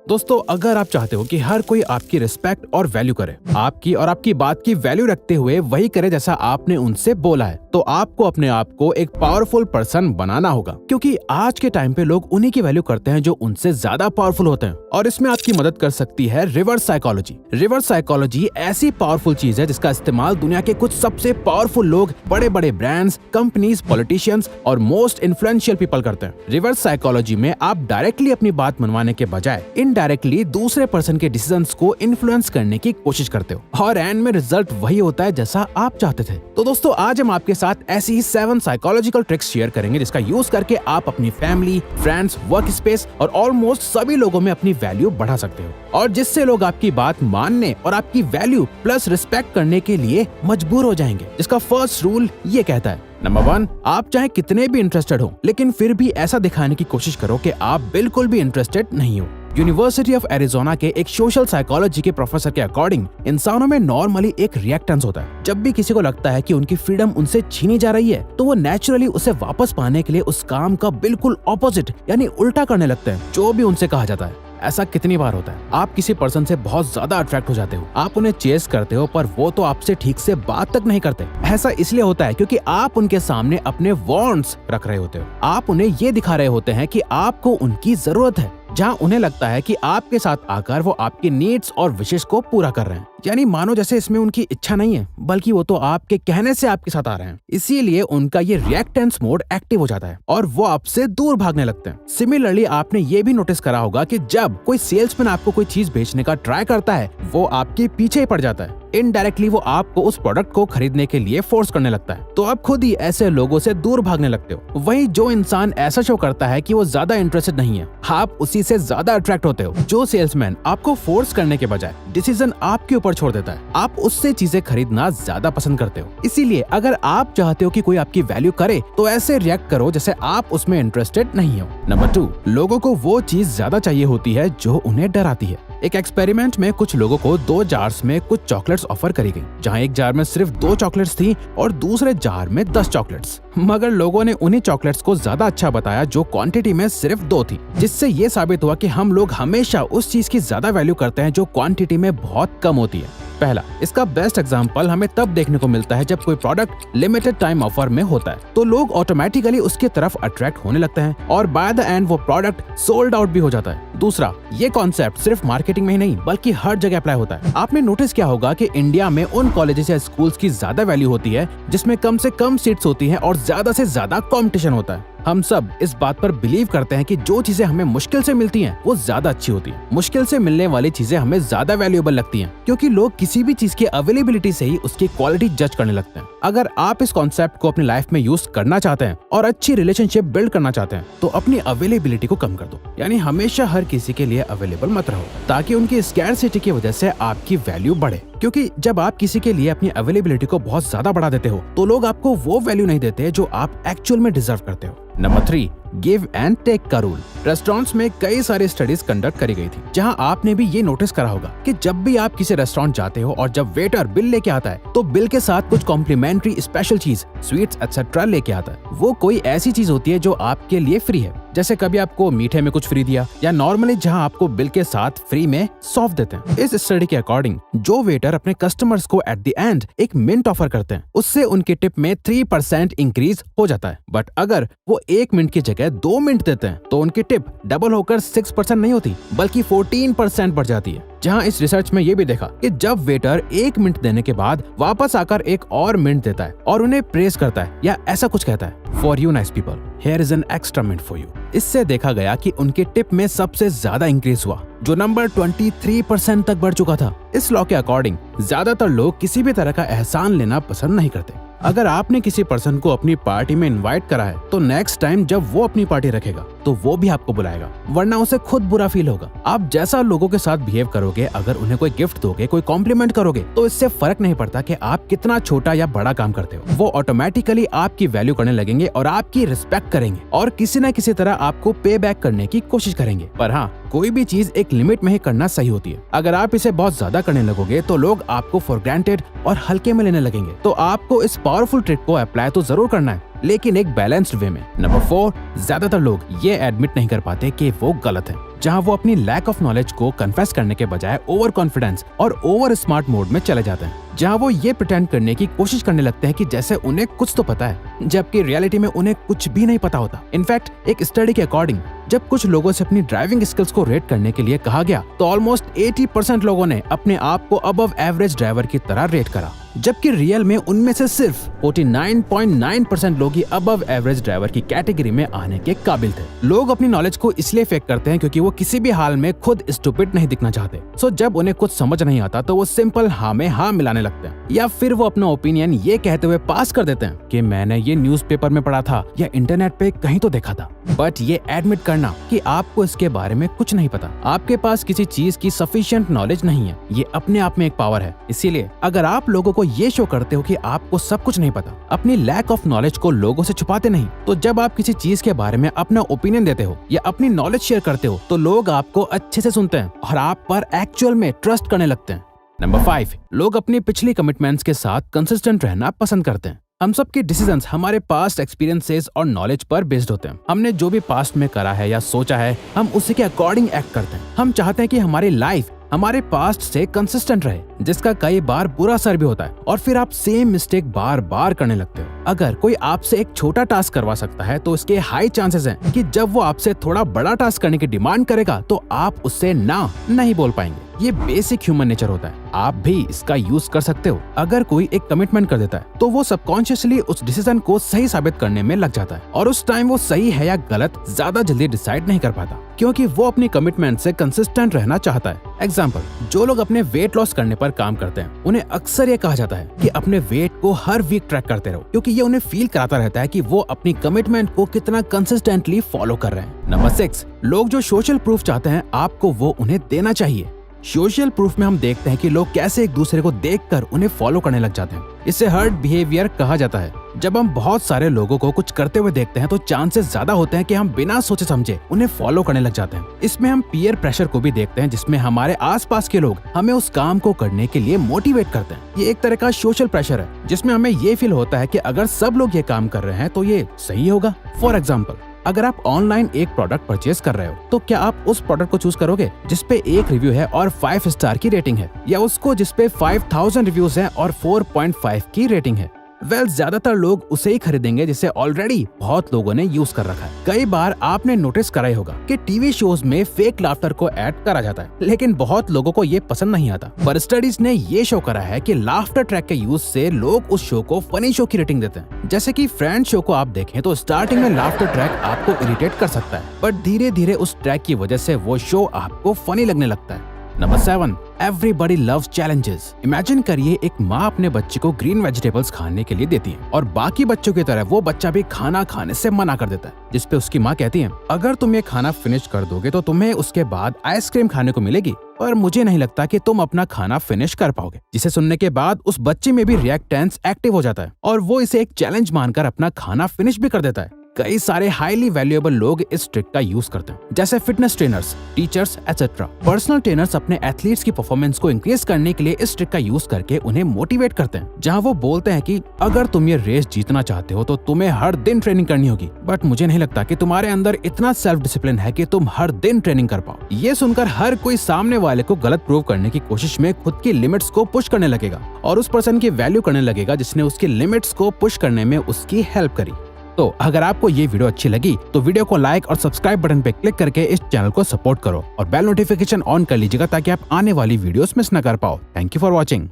दोस्तों, अगर आप चाहते हो कि हर कोई आपकी रिस्पेक्ट और वैल्यू करे, आपकी और आपकी बात की वैल्यू रखते हुए वही करे जैसा आपने उनसे बोला है, तो आपको अपने आप को एक पावरफुल पर्सन बनाना होगा। क्योंकि आज के टाइम पे लोग उन्हीं की वैल्यू करते हैं जो उनसे ज्यादा पावरफुल होते हैं। और इसमें आपकी मदद कर सकती है रिवर्स साइकोलॉजी। रिवर्स साइकोलॉजी ऐसी पावरफुल चीज है जिसका इस्तेमाल दुनिया के कुछ सबसे पावरफुल लोग, बड़े बड़े ब्रांड्स, कंपनीज, पॉलिटिशियंस और मोस्ट इन्फ्लुएंशियल पीपल करते हैं। रिवर्स साइकोलॉजी में आप डायरेक्टली अपनी बात मनवाने के बजाय इनडायरेक्टली दूसरे पर्सन के डिसीजंस को इन्फ्लुएंस करने की कोशिश करते हो और एंड में रिजल्ट वही होता है जैसा आप चाहते थे। तो दोस्तों, आज हम आपके साथ ऐसी ही 7 साइकोलॉजिकल ट्रिक्स शेयर करेंगे जिसका यूज करके आप अपनी फैमिली, फ्रेंड्स, वर्क स्पेस और ऑलमोस्ट सभी लोगों में अपनी वैल्यू बढ़ा सकते हो और जिससे लोग आपकी बात मानने और आपकी वैल्यू प्लस रिस्पेक्ट करने के लिए मजबूर हो जाएंगे। जिसका फर्स्ट रूल ये कहता है, नंबर 1, आप चाहे कितने भी इंटरेस्टेड हो लेकिन फिर भी ऐसा दिखाने की कोशिश करो कि आप बिल्कुल भी इंटरेस्टेड नहीं हो। यूनिवर्सिटी ऑफ एरिजोना के एक सोशल साइकोलॉजी के प्रोफेसर के अकॉर्डिंग इंसानों में नॉर्मली एक रिएक्टेंस होता है। जब भी किसी को लगता है कि उनकी फ्रीडम उनसे छीनी जा रही है तो वो नेचुरली उसे वापस पाने के लिए उस काम का बिल्कुल ऑपोजिट यानी उल्टा करने लगते हैं जो भी उनसे कहा जाता है। ऐसा कितनी बार होता है, आप किसी पर्सन से बहुत ज्यादा अट्रैक्ट हो जाते हो, आप उन्हें चेस करते हो पर वो तो आपसे ठीक से बात तक नहीं करते। ऐसा इसलिए होता है क्योंकि आप उनके सामने अपने वांट्स रख रहे होते हो। आप उन्हें ये दिखा रहे होते हैं कि आपको उनकी जरूरत है, जहां उन्हें लगता है कि आपके साथ आकर वो आपकी नीड्स और विशेष को पूरा कर रहे हैं। यानी मानो जैसे इसमें उनकी इच्छा नहीं है बल्कि वो तो आपके कहने से आपके साथ आ रहे हैं। इसीलिए उनका ये रिएक्टेंस मोड एक्टिव हो जाता है और वो आपसे दूर भागने लगते हैं। सिमिलरली आपने ये भी नोटिस करा होगा कि जब कोई सेल्समैन आपको कोई चीज बेचने का ट्राई करता है वो आपके पीछे ही पड़ जाता है। इनडायरेक्टली वो आपको उस प्रोडक्ट को खरीदने के लिए फोर्स करने लगता है, तो आप खुद ही ऐसे लोगों से दूर भागने लगते हो। वहीं जो इंसान ऐसा शो करता है कि वो ज्यादा इंटरेस्टेड नहीं है, आप उसी से ज्यादा अट्रैक्ट होते हो। जो सेल्समैन आपको फोर्स करने के बजाय डिसीजन आपके ऊपर छोड़ देता है, आप उससे चीजें खरीदना ज्यादा पसंद करते हो। इसीलिए अगर आप चाहते हो कि कोई आपकी वैल्यू करे तो ऐसे रिएक्ट करो जैसे आप उसमें इंटरेस्टेड नहीं हो। नंबर 2, लोगों को वो चीज ज्यादा चाहिए होती है जो उन्हें डराती है। एक एक्सपेरिमेंट में कुछ लोगों को 2 जार्स में कुछ चॉकलेट्स ऑफर करी गई, जहां एक जार में सिर्फ 2 चॉकलेट्स थी और दूसरे जार में 10 चॉकलेट्स। मगर लोगों ने उन्हीं चॉकलेट्स को ज्यादा अच्छा बताया जो क्वांटिटी में सिर्फ 2 थी, जिससे ये साबित हुआ कि हम लोग हमेशा उस चीज की ज्यादा वैल्यू करते हैं जो क्वांटिटी में बहुत कम होती है। पहला, इसका बेस्ट एग्जांपल हमें तब देखने को मिलता है जब कोई प्रोडक्ट लिमिटेड टाइम ऑफर में होता है, तो लोग ऑटोमेटिकली उसकी तरफ अट्रैक्ट होने लगते हैं और बाय द एंड वो प्रोडक्ट सोल्ड आउट भी हो जाता है। दूसरा, ये कॉन्सेप्ट सिर्फ मार्केटिंग में ही नहीं बल्कि हर जगह अप्लाई होता है। आपने नोटिस किया होगा कि इंडिया में उन कॉलेजेस या स्कूल्स की ज्यादा वैल्यू होती है जिसमें कम से कम सीट्स होती हैं और ज्यादा से ज्यादा कंपटीशन होता है। हम सब इस बात पर बिलीव करते हैं कि जो चीजें हमें मुश्किल से मिलती हैं वो ज्यादा अच्छी होती हैं। मुश्किल से मिलने वाली चीजें हमें ज्यादा वैल्यूएबल लगती हैं क्योंकि लोग किसी भी चीज की अवेलेबिलिटी से ही उसकी क्वालिटी जज करने लगते हैं। अगर आप इस कॉन्सेप्ट को अपनी लाइफ में यूज करना चाहते हैं और अच्छी रिलेशनशिप बिल्ड करना चाहते हैं तो अपनी अवेलेबिलिटी को कम कर दो। यानी हमेशा हर किसी के लिए अवेलेबल मत रहो ताकि उनकी स्कैरसिटी की वजह से आपकी वैल्यू बढ़े। क्योंकि जब आप किसी के लिए अपनी अवेलेबिलिटी को बहुत ज्यादा बढ़ा देते हो तो लोग आपको वो वैल्यू नहीं देते जो आप एक्चुअल में डिजर्व करते हो। नंबर 3, गिव एंड टेक का रूल। रेस्टोरेंट्स में कई सारी स्टडीज कंडक्ट करी गई थी जहां आपने भी ये नोटिस करा होगा कि जब भी आप किसी रेस्टोरेंट जाते हो और जब वेटर बिल लेके आता है तो बिल के साथ कुछ कॉम्प्लीमेंट्री स्पेशल चीज, स्वीट्स एक्सेट्रा लेके आता है। वो कोई ऐसी चीज होती है जो आपके लिए फ्री है, जैसे कभी आपको मीठे में कुछ फ्री दिया या नॉर्मली जहां आपको बिल के साथ फ्री में सॉफ्ट देते हैं। इस स्टडी के अकॉर्डिंग जो वेटर अपने कस्टमर्स को एट द एंड एक मिंट ऑफर करते हैं उससे उनके टिप में 3% इंक्रीज हो जाता है। बट अगर वो 1 मिनट की जगह 2 मिनट देते हैं तो उनकी टिप डबल होकर 6% नहीं होती बल्कि 14% बढ़ जाती है। जहां इस रिसर्च में ये भी देखा कि जब वेटर 1 मिनट देने के बाद वापस आकर एक और मिनट देता है और उन्हें प्रेस करता है या ऐसा कुछ कहता है, for you nice people, here is an extra minute for you, इससे देखा गया कि उनके टिप में सबसे ज्यादा इंक्रीज हुआ जो नंबर 23% तक बढ़ चुका था। इस लॉ के अकॉर्डिंग ज्यादातर लोग किसी भी तरह का एहसान लेना पसंद नहीं करते। अगर आपने किसी पर्सन को अपनी पार्टी में इनवाइट करा है तो नेक्स्ट टाइम जब वो अपनी पार्टी रखेगा तो वो भी आपको बुलाएगा, वरना उसे खुद बुरा फील होगा। आप जैसा लोगों के साथ बिहेव करोगे, अगर उन्हें कोई गिफ्ट दोगे, कोई कॉम्प्लीमेंट करोगे तो इससे फर्क नहीं पड़ता कि आप कितना छोटा या बड़ा काम करते हो, वो ऑटोमेटिकली आपकी वैल्यू करने लगेंगे और आपकी रिस्पेक्ट करेंगे और किसी न किसी तरह आपको पे बैक करने की कोशिश करेंगे। पर हाँ, कोई भी चीज एक लिमिट में ही करना सही होती है। अगर आप इसे बहुत ज्यादा करने लगोगे तो लोग आपको फॉर ग्रांटेड और हल्के में लेने लगेंगे। तो आपको इस पावरफुल ट्रिक को अप्लाई तो जरूर करना है, लेकिन एक बैलेंस्ड वे में। नंबर 4, ज्यादातर लोग ये एडमिट नहीं कर पाते कि वो गलत है। जहाँ वो अपनी लैक ऑफ नॉलेज को कन्फेस करने के बजाय ओवर कॉन्फिडेंस और ओवर स्मार्ट मोड में चले जाते हैं, जहाँ वो ये प्रिटेंड करने की कोशिश करने लगते हैं कि जैसे उन्हें कुछ तो पता है, जबकि रियलिटी में उन्हें कुछ भी नहीं पता होता। इनफैक्ट एक स्टडी के अकॉर्डिंग जब कुछ लोगों से अपनी ड्राइविंग स्किल्स को रेट करने के लिए कहा गया तो ऑलमोस्ट 80% लोगों ने अपने आप को अबव एवरेज ड्राइवर की तरह रेट करा, जबकि रियल में उनमें से सिर्फ 49.9% लोग ही अबव एवरेज ड्राइवर की कैटेगरी में आने के काबिल थे। लोग अपनी नॉलेज को इसलिए फेक करते हैं क्योंकि वो किसी भी हाल में खुद स्टूपिड नहीं दिखना चाहते। सो जब उन्हें कुछ समझ नहीं आता तो वो सिंपल हाँ में हाँ मिलाने लगते हैं, या फिर वो अपना ओपिनियन ये कहते हुए पास कर देते हैं कि मैंने ये न्यूज़पेपर में पढ़ा था या इंटरनेट पे कहीं तो देखा था। बट ये एडमिट करना कि आपको इसके बारे में कुछ नहीं पता, आपके पास किसी चीज की सफिशिएंट नॉलेज नहीं है, ये अपने आप में एक पावर है। इसीलिए अगर आप लोगों को ये शो करते हो कि आपको सब कुछ नहीं पता, अपनी लैक ऑफ नॉलेज को लोगों से छुपाते नहीं, तो जब आप किसी चीज के बारे में अपना ओपिनियन देते हो या अपनी नॉलेज शेयर करते हो तो लोग आपको अच्छे से सुनते हैं और आप पर एक्चुअल में ट्रस्ट करने लगते हैं। नंबर 5, लोग अपनी पिछली कमिटमेंट्स के साथ कंसिस्टेंट रहना पसंद करते हैं। हम सब के डिसीजंस हमारे पास्ट एक्सपीरियंसेस और नॉलेज पर बेस्ड होते हैं। हमने जो भी पास्ट में करा है या सोचा है, हम उसी के अकॉर्डिंग एक्ट करते हैं। हम चाहते हैं कि हमारी लाइफ हमारे पास्ट से कंसिस्टेंट रहे, जिसका कई बार बुरा असर भी होता है और फिर आप सेम मिस्टेक बार बार करने लगते हो। अगर कोई आपसे एक छोटा टास्क करवा सकता है तो इसके हाई चांसेस हैं कि जब वो आपसे थोड़ा बड़ा टास्क करने की डिमांड करेगा तो आप उससे ना नहीं बोल पाएंगे। ये बेसिक ह्यूमन नेचर होता है, आप भी इसका यूज कर सकते हो। अगर कोई एक कमिटमेंट कर देता है तो वो सबकॉन्शियसली उस डिसीजन को सही साबित करने में लग जाता है और उस टाइम वो सही है या गलत ज्यादा जल्दी डिसाइड नहीं कर पाता, क्योंकि वो अपनी कमिटमेंट से कंसिस्टेंट रहना चाहता है। एग्जाम्पल, जो लोग अपने वेट लॉस करने पर काम करते हैं उन्हें अक्सर ये कहा जाता है कि अपने वेट को हर वीक ट्रैक करते रहो, क्योंकि ये उन्हें फील कराता रहता है कि वो अपनी कमिटमेंट को कितना कंसिस्टेंटली फॉलो कर रहे हैं। नंबर 6, लोग जो सोशल प्रूफ चाहते हैं आपको वो उन्हें देना चाहिए। सोशल प्रूफ में हम देखते हैं कि लोग कैसे एक दूसरे को देखकर उन्हें फॉलो करने लग जाते हैं। इसे हर्ड बिहेवियर कहा जाता है। जब हम बहुत सारे लोगों को कुछ करते हुए देखते हैं तो चांसेस ज्यादा होते हैं कि हम बिना सोचे समझे उन्हें फॉलो करने लग जाते हैं। इसमें हम पीयर प्रेशर को भी देखते हैं, जिसमें हमारे आसपास के लोग हमें उस काम को करने के लिए मोटिवेट करते हैं। ये एक तरह का सोशल प्रेशर है जिसमें हमें ये फील होता है कि अगर सब लोग ये काम कर रहे हैं तो ये सही होगा। फॉर एग्जाम्पल, अगर आप ऑनलाइन एक प्रोडक्ट परचेज कर रहे हो तो क्या आप उस प्रोडक्ट को चूज करोगे जिसपे 1 रिव्यू है और 5 स्टार की रेटिंग है, या उसको जिसपे 5000 रिव्यूज हैं और 4.5 की रेटिंग है? ज्यादातर लोग उसे ही खरीदेंगे जिसे ऑलरेडी बहुत लोगों ने यूज कर रखा है। कई बार आपने नोटिस करा ही होगा कि टीवी शोज में फेक लाफ्टर को ऐड करा जाता है, लेकिन बहुत लोगों को ये पसंद नहीं आता। पर स्टडीज ने ये शो करा है कि लाफ्टर ट्रैक के यूज से लोग उस शो को फनी शो की रेटिंग देते हैं। जैसे कि फ्रेंड्स शो को आप देखें तो स्टार्टिंग में लाफ्टर ट्रैक आपको इरिटेट कर सकता है, बट धीरे धीरे उस ट्रैक की वजह से वो शो आपको फनी लगने लगता है। Number 7, everybody loves challenges. Imagine करिए एक माँ अपने बच्चे को ग्रीन वेजिटेबल्स खाने के लिए देती है और बाकी बच्चों की तरह वो बच्चा भी खाना खाने से मना कर देता है, जिसपे उसकी माँ कहती है अगर तुम ये खाना फिनिश कर दोगे तो तुम्हें उसके बाद आइसक्रीम खाने को मिलेगी, पर मुझे नहीं लगता कि तुम अपना खाना फिनिश कर पाओगे। जिसे सुनने के बाद उस बच्चे में भी रिएक्टेंस एक्टिव हो जाता है और वो इसे एक चैलेंज मानकर अपना खाना फिनिश भी कर देता है। कई सारे हाईली वैल्यूएबल लोग इस ट्रिक का यूज करते हैं, जैसे fitness trainers, teachers etcetera. Personal trainers अपने एथलीट्स की परफॉर्मेंस को इंक्रीज करने के लिए इस ट्रिक का यूज करके उन्हें मोटिवेट करते हैं, जहां वो बोलते हैं कि अगर तुम ये रेस जीतना चाहते हो तो तुम्हें हर दिन ट्रेनिंग करनी होगी, बट मुझे नहीं लगता कि तुम्हारे अंदर इतना सेल्फ डिसिप्लिन है कि तुम हर दिन ट्रेनिंग कर पाओ। ये सुनकर हर कोई सामने वाले को गलत प्रूव करने की कोशिश में खुद की लिमिट्स को पुश करने लगेगा और उस पर्सन की वैल्यू करने लगेगा जिसने उसकी लिमिट्स को पुश करने में उसकी हेल्प करी। तो अगर आपको ये वीडियो अच्छी लगी तो वीडियो को लाइक और सब्सक्राइब बटन पे क्लिक करके इस चैनल को सपोर्ट करो और बेल नोटिफिकेशन ऑन कर लीजिएगा ताकि आप आने वाली वीडियोस मिस न कर पाओ। Thank you for watching.